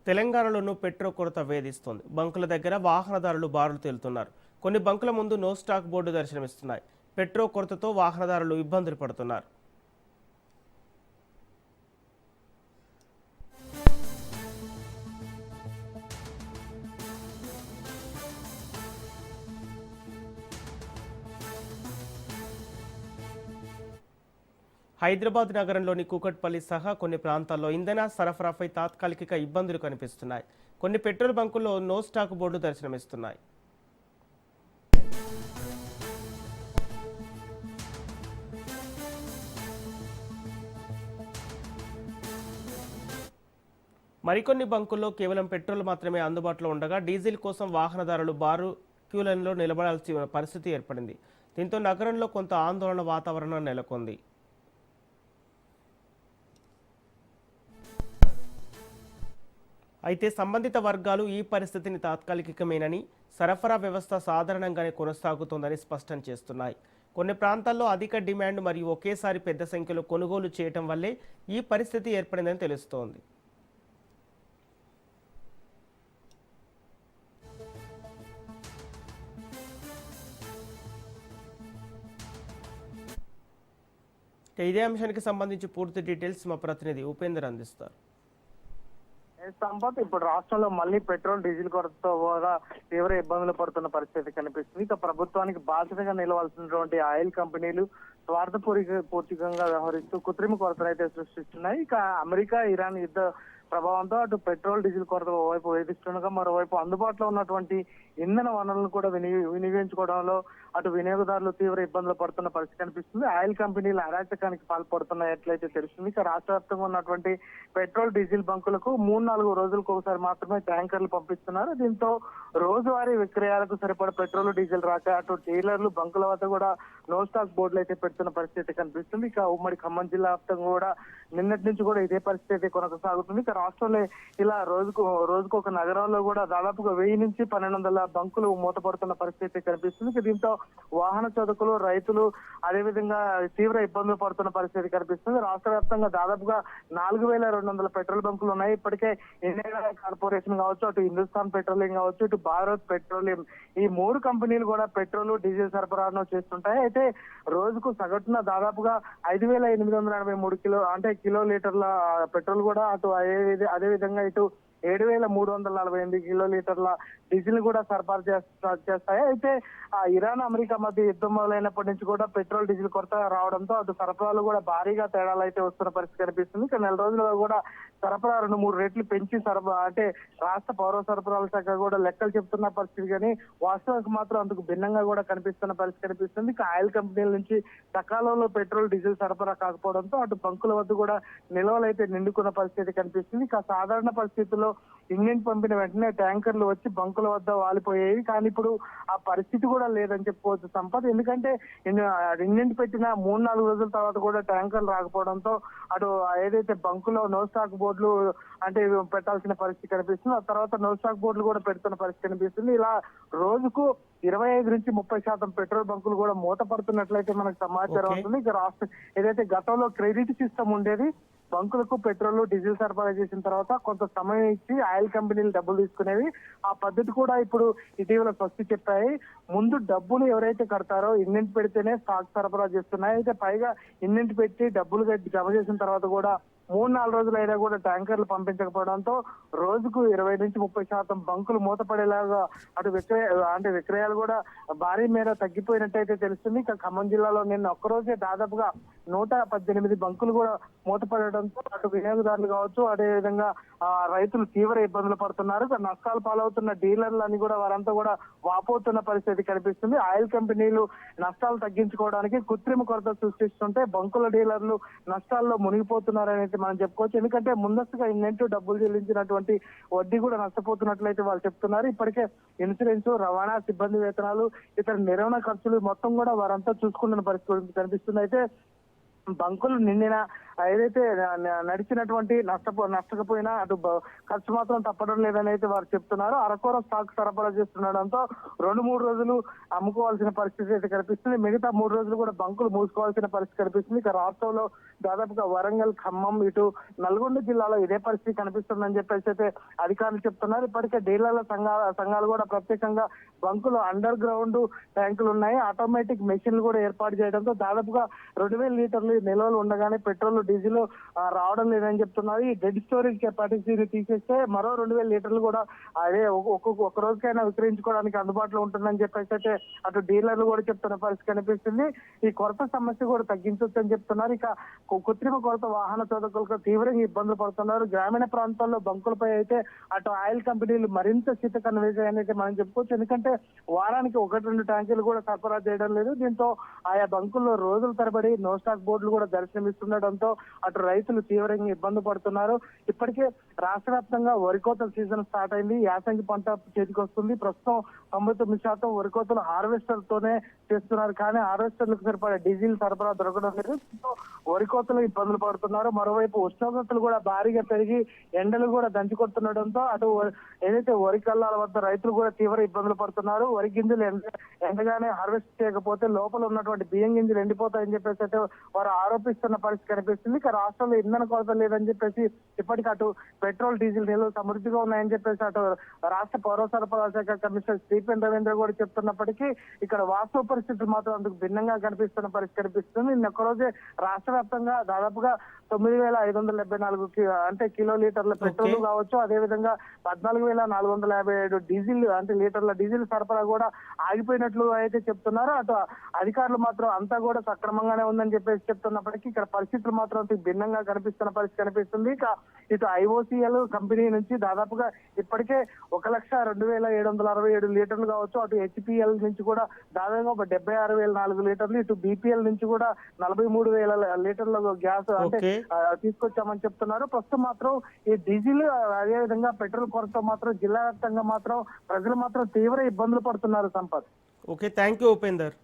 తెలంగాణలోనూ పెట్రోల్ కొరత వేధిస్తోంది. బంకుల దగ్గర వాహనదారులు బారులు తేలుతున్నారు. కొన్ని బంకుల ముందు నో స్టాక్ బోర్డు దర్శనమిస్తున్నాయి. పెట్రోల్ కొరతతో వాహనదారులు ఇబ్బందులు పడుతున్నారు. హైదరాబాద్ నగరంలోని కూకట్పల్లి సహా కొన్ని ప్రాంతాల్లో ఇంధన సరఫరాపై తాత్కాలిక ఇబ్బందులు కనిపిస్తున్నాయి. కొన్ని పెట్రోల్ బంకుల్లో నో స్టాక్ బోర్డు దర్శనమిస్తున్నాయి. మరికొన్ని బంకుల్లో కేవలం పెట్రోల్ మాత్రమే అందుబాటులో ఉండగా డీజిల్ కోసం వాహనదారులు బారు క్యూలైన్లో నిలబడాల్సిన పరిస్థితి ఏర్పడింది. దీంతో నగరంలో కొంత ఆందోళన వాతావరణం నెలకొంది. అయితే సంబంధిత వర్గాలు ఈ పరిస్థితిని తాత్కాలికమేనని, సరఫరా వ్యవస్థ సాధారణంగానే కొనసాగుతోందని స్పష్టం చేస్తున్నాయి. కొన్ని ప్రాంతాల్లో అధిక డిమాండ్ మరియు ఒకేసారి పెద్ద సంఖ్యలో కొనుగోలు చేయటం వల్లే ఈ పరిస్థితి ఏర్పడిందని తెలుస్తోంది. ఇదే అంశానికి సంబంధించి పూర్తి డీటెయిల్స్ మా ప్రతినిధి ఉపేందర్ అందిస్తారు. సంపత్, ఇప్పుడు రాష్ట్రంలో మళ్ళీ పెట్రోల్ డీజిల్ కొరతతో కూడా తీవ్ర ఇబ్బందులు పడుతున్న పరిస్థితి కనిపిస్తుంది. ఇక ప్రభుత్వానికి బాధ్యతగా నిలవాల్సినటువంటి ఆయిల్ కంపెనీలు పూర్తికంగా వ్యవహరిస్తూ కృత్రిమ కొరతను అయితే సృష్టిస్తున్నాయి. ఇక అమెరికా ఇరాన్ యుద్ధ ప్రభావంతో అటు పెట్రోల్ డీజిల్ కొరత వైపు వేధిస్తుండగా, మరోవైపు అందుబాటులో ఉన్నటువంటి ఇంధన వనరులను కూడా వినియోగించుకోవడంలో అటు వినియోగదారులు తీవ్ర ఇబ్బందులు పడుతున్న పరిస్థితి కనిపిస్తుంది. ఆయిల్ కంపెనీలు అరాచకానికి పాల్పడుతున్నట్లయితే తెలుస్తుంది. ఇక రాష్ట్ర వ్యాప్తంగా ఉన్నటువంటి పెట్రోల్ డీజిల్ బంకులకు 3-4 రోజులకు ఒకసారి మాత్రమే ట్యాంకర్లు పంపిస్తున్నారు. దీంతో రోజువారీ విక్రయాలకు సరిపడ పెట్రోల్ డీజిల్ రాక అటు డీలర్లు బంకుల వద్ద కూడా నో స్టాక్ బోర్డులు అయితే పెడుతున్న పరిస్థితి కనిపిస్తుంది. ఇక ఉమ్మడి ఖమ్మం జిల్లా వ్యాప్తంగా కూడా నిన్నటి నుంచి కూడా ఇదే పరిస్థితి కొనసాగుతుంది. ఇక రాష్ట్రంలో ఇలా రోజుకు ఒక నగరంలో కూడా దాదాపుగా 1000 నుంచి 1200 బంకులు మూతపడుతున్న పరిస్థితి కనిపిస్తుంది. ఇక దీంతో వాహన చోదకులు, రైతులు అదేవిధంగా తీవ్ర ఇబ్బందులు పడుతున్న పరిస్థితి కనిపిస్తుంది. రాష్ట్ర వ్యాప్తంగా దాదాపుగా 4200 పెట్రోల్ బంకులు ఉన్నాయి. ఇప్పటికే ఇండియన్ కార్పొరేషన్ కావచ్చు, అటు హిందుస్థాన్ పెట్రోలియం కావచ్చు, ఇటు భారత్ పెట్రోలియం, ఈ 3 కంపెనీలు కూడా పెట్రోల్ డీజిల్ సరఫరాను చేస్తుంటాయి. అయితే రోజుకు సగటున దాదాపుగా 5883 కిలోలీటర్ల పెట్రోల్ కూడా అటు అదే విధంగా ఇటు 7348 కిలోలీటర్ల డీజిల్ కూడా సరఫరా చేస్తాయి. అయితే ఇరాన్ అమెరికా మధ్య యుద్ధం మొదలైనప్పటి నుంచి కూడా పెట్రోల్ డీజిల్ కొరత రావడంతో అటు సరఫరాలు కూడా భారీగా తేడాలు అయితే వస్తున్న పరిస్థితి కనిపిస్తుంది. ఇక నెల రోజులుగా కూడా సరఫరా 2-3 రెట్లు పెంచి రాష్ట్ర పౌర సరఫరాల శాఖ కూడా లెక్కలు చెప్తున్న పరిస్థితి, కానీ వాస్తవానికి మాత్రం అందుకు భిన్నంగా కూడా కనిపిస్తున్న పరిస్థితి కనిపిస్తుంది. ఇక ఆయిల్ కంపెనీల నుంచి సకాలంలో పెట్రోల్ డీజిల్ సరఫరా కాకపోవడంతో అటు బంకుల వద్ద కూడా నిల్వలు అయితే నిండుకున్న పరిస్థితి కనిపిస్తుంది. ఇక సాధారణ పరిస్థితుల్లో ఇండియన్ పంపిన వెంటనే ట్యాంకర్లు వచ్చి బంకుల వద్ద వాలిపోయేవి, కానీ ఇప్పుడు ఆ పరిస్థితి కూడా లేదని చెప్పుకోవచ్చు సంపత్. ఎందుకంటే ఇండియన్ పెట్టిన 3-4 రోజుల తర్వాత కూడా ట్యాంకర్లు రాకపోవడంతో అటు ఏదైతే బంకులో నో స్టాక్ బోర్డులు పెట్టాల్సిన పరిస్థితి కనిపిస్తుంది. ఆ తర్వాత నో స్టాక్ బోర్డులు కూడా పెడుతున్న పరిస్థితి కనిపిస్తుంది. ఇలా రోజుకు 25 నుంచి 30% పెట్రోల్ బంకులు కూడా మూతపడుతున్నట్లయితే మనకు సమాచారం అవుతుంది. ఇక రాష్ట్ర ఏదైతే గతంలో క్రెడిట్ సిస్టమ్ ఉండేది, బంకులకు పెట్రోల్ డీజిల్ సరఫరా చేసిన తర్వాత కొంత సమయం ఇచ్చి ఆయిల్ కంపెనీలు డబ్బులు తీసుకునేవి. ఆ పద్ధతి కూడా ఇప్పుడు ఇటీవల స్వస్తి చెప్పాయి. ముందు డబ్బులు ఎవరైతే కడతారో ఇండెంట్ పెడితేనే స్టాక్ సరఫరా చేస్తున్నాయి. అయితే పైగా ఇండెంట్ పెట్టి డబ్బులు జమ చేసిన తర్వాత కూడా 3-4 రోజులైనా కూడా ట్యాంకర్లు పంపించకపోవడంతో రోజుకు 20 నుంచి 30% బంకులు మూతపడేలాగా అటు విక్రయాలు కూడా భారీ మేర తగ్గిపోయినట్టయితే తెలుస్తుంది. ఇక ఖమ్మం జిల్లాలో నిన్న ఒక్కరోజే దాదాపుగా 118 బంకులు కూడా మూతపడడంతో అటు వినియోగదారులు కావచ్చు, అదేవిధంగా రైతులు తీవ్ర ఇబ్బందులు పడుతున్నారు. నష్టాలు పాలవుతున్న డీలర్లు అని కూడా వారంతా కూడా వాపోతున్న పరిస్థితి కనిపిస్తుంది. ఆయిల్ కంపెనీలు నష్టాలు తగ్గించుకోవడానికి కృత్రిమ కొరత సృష్టిస్తుంటే బంకుల డీలర్లు నష్టాల్లో మునిగిపోతున్నారని మనం చెప్పుకోవచ్చు. ఎందుకంటే ముందస్తుగా ఇన్వెంట్ డబ్బులు చెల్లించినటువంటి వడ్డీ కూడా నష్టపోతున్నట్లయితే వాళ్ళు చెప్తున్నారు. ఇప్పటికే ఇన్సూరెన్స్, రవాణా, సిబ్బంది వేతనాలు, ఇతర నిర్వహణ ఖర్చులు మొత్తం కూడా వారంతా చూసుకుంటున్న పరిస్థితి కనిపిస్తుంది. అయితే బంకులు నిండిన ఏదైతే నడిచినటువంటి నష్టకపోయినా అటు ఖర్చు మాత్రం తప్పడం లేదని అయితే వారు చెప్తున్నారు. అరకొర స్టాక్ సరఫరా చేస్తుండడంతో 2-3 రోజులు అమ్ముకోవాల్సిన పరిస్థితి అయితే కనిపిస్తుంది. మిగతా 3 రోజులు కూడా బంకులు మూసుకోవాల్సిన పరిస్థితి కనిపిస్తుంది. ఇక రాష్ట్రంలో దాదాపుగా వరంగల్, ఖమ్మం, ఇటు నల్గొండ జిల్లాలో ఇదే పరిస్థితి కనిపిస్తుందని చెప్పేసి అయితే అధికారులు చెప్తున్నారు. ఇప్పటికే డీలర్ల సంఘాలు కూడా ప్రత్యేకంగా బంకులు అండర్ గ్రౌండ్ ట్యాంకులు ఉన్నాయి. ఆటోమేటిక్ మెషిన్లు కూడా ఏర్పాటు చేయడంతో దాదాపుగా 2000 లీటర్లు నిల్వలు ఉండగానే పెట్రోల్, డీజిల్ రావడం లేదని చెప్తున్నారు. ఈ డెడ్ స్టోరేజ్ కెపాసిటీని తీసేస్తే మరో 2000 లీటర్లు కూడా అదే ఒక్క రోజుకైనా విక్రయించుకోవడానికి అందుబాటులో ఉంటుందని చెప్పేసి అయితే అటు డీలర్లు కూడా చెప్తున్న పరిస్థితి కనిపిస్తుంది. ఈ కొరత సమస్య కూడా తగ్గించవచ్చు అని చెప్తున్నారు. ఇక కృత్రిమ కొరత వాహన చోదకులకు తీవ్రంగా ఇబ్బందులు పడుతున్నారు. గ్రామీణ ప్రాంతాల్లో బంకులపై అయితే అటు ఆయిల్ కంపెనీలు మరింత చిత్తకన్ను వేసాయని అయితే మనం చెప్పుకోవచ్చు. ఎందుకంటే వారానికి 1-2 ట్యాంకులు కూడా సరఫరా చేయడం లేదు. దీంతో ఆయా బంకుల్లో రోజుల తరబడి నో స్టాక్ బోర్డులు కూడా దర్శనమిస్తుండటంతో అటు రైతులు తీవ్రంగా ఇబ్బంది పడుతున్నారు. ఇప్పటికే రాష్ట్ర వ్యాప్తంగా వరి కోతల సీజన్ స్టార్ట్ అయింది. యాసంగి పంట చేతికి వస్తుంది. ప్రస్తుతం 99% వరి కోతలు హార్వెస్టర్ తోనే చేస్తున్నారు. కానీ హార్వెస్టర్లకు సరిపడే డీజిల్ సరఫరా దొరకడం లేదు. వరి కోతలు ఇబ్బందులు పడుతున్నారు. మరోవైపు ఉష్ణోగ్రతలు కూడా భారీగా పెరిగి ఎండలు కూడా దంచి కొడుతుండటంతో అటు ఏదైతే వరి కల్లాల వద్ద రైతులు కూడా తీవ్ర ఇబ్బందులు పడుతున్నారు. వరి గింజలు ఎండగానే హార్వెస్ట్ చేయకపోతే లోపల ఉన్నటువంటి బియ్యం గింజలు ఎండిపోతాయని చెప్పేసి అయితే వారు ఆరోపిస్తున్న పరిస్థితి కనిపిస్తుంది. ఇక రాష్ట్రంలో ఇంధన కొరత లేదని చెప్పేసి ఇప్పటికి అటు పెట్రోల్, డీజిల్ నిల్వలు సమృద్ధిగా ఉన్నాయని చెప్పేసి అటు రాష్ట్ర పౌర సరఫరా శాఖ కమిషనర్ శ్రీపెన్ రవీంద్ర కూడా చెప్తున్నప్పటికీ ఇక్కడ వాస్తవ పరిస్థితులు మాత్రం అందుకు భిన్నంగా కనిపిస్తున్న పరిస్థితి కనిపిస్తుంది. నిన్న ఒక్కరోజే రాష్ట్ర వ్యాప్తంగా దాదాపుగా 9574 అంటే కిలో లీటర్ల పెట్రోల్ కావచ్చు, అదే విధంగా 14,457 డీజిల్ అంటే లీటర్ల డీజిల్ సరఫరా కూడా ఆగిపోయినట్లు అయితే చెప్తున్నారు. అటు అధికారులు మాత్రం అంతా కూడా సక్రమంగానే ఉందని చెప్పేసి చెప్తున్నప్పటికీ ఇక్కడ పరిస్థితులు మాత్రం భిన్నంగా కనిపిస్తున్న పరిస్థితి కనిపిస్తుంది. ఇక ఇటు ఐఓసీఎల్ కంపెనీ నుంచి దాదాపుగా ఇప్పటికే 1,02,767 లీటర్లు కావచ్చు, అటు హెచ్పిఎల్ నుంచి కూడా దాదాపుగా 76,004 లీటర్లు, ఇటు బీపీఎల్ నుంచి కూడా 43,000 లీటర్ల గ్యాస్ అంటే తీసుకొచ్చామని చెప్తున్నారు. ప్రస్తుతం మాత్రం ఈ డీజిల్ అదే విధంగా పెట్రోల్ కొరత మాత్రం జిల్లా వ్యాప్తంగా మాత్రం ప్రజలు మాత్రం తీవ్ర ఇబ్బందులు పడుతున్నారు. Sampath. Okay, thank you Upender.